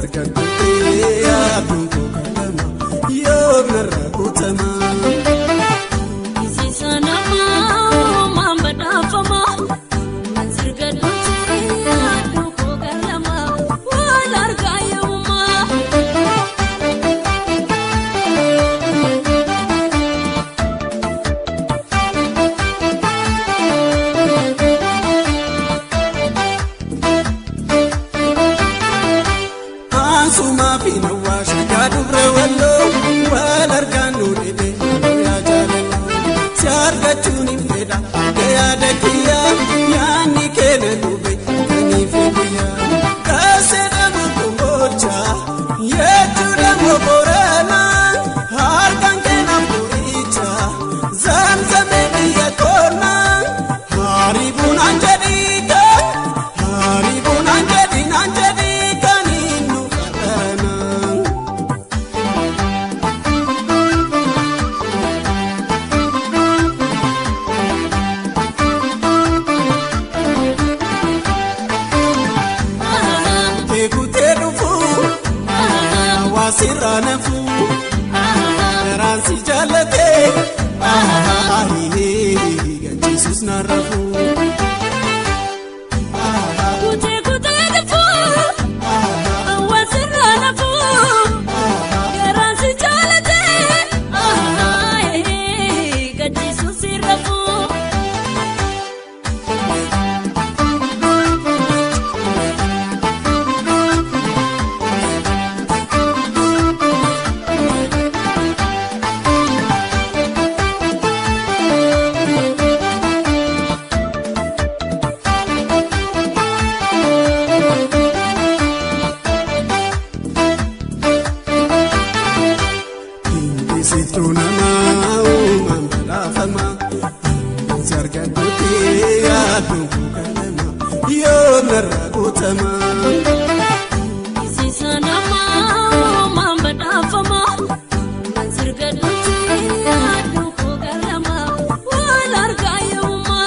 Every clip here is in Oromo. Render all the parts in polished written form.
argatute yaaduun koo kalama yoo narra kutama. Suma fina washa kadubra wallo walarganu debe ya jalalo sarga chuni feda ya dakiya yani kene dube kani fiya kasena mukocha yetura moborana hargan kena puricha zamzame ya kona haribun anjadika haribun anjadi Siranafu, ransi jalate, Jesus narafu. Kute defu, siranafu, ransi jalate, Jesus narafu. Situna mau mambala fama, sarga tuti ya tuku kalama, yo naragutama. Sisana mau mambala fama, sarga tuti ya tuku kalama, walarga yuma.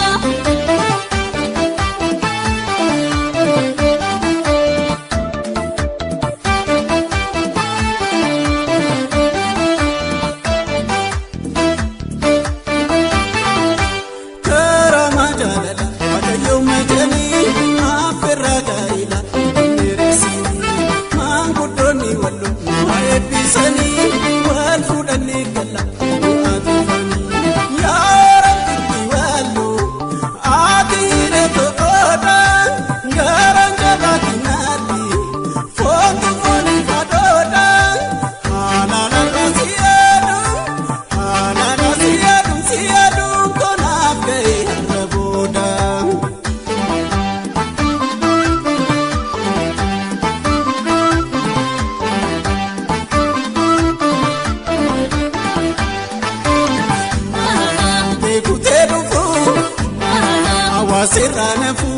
Siranafu,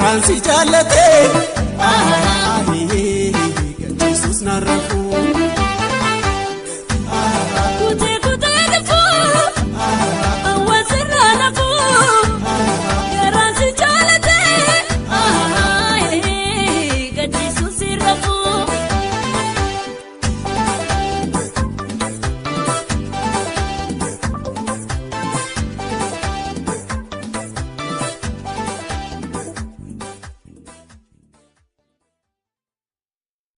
ransi jalate, Jesus narafu.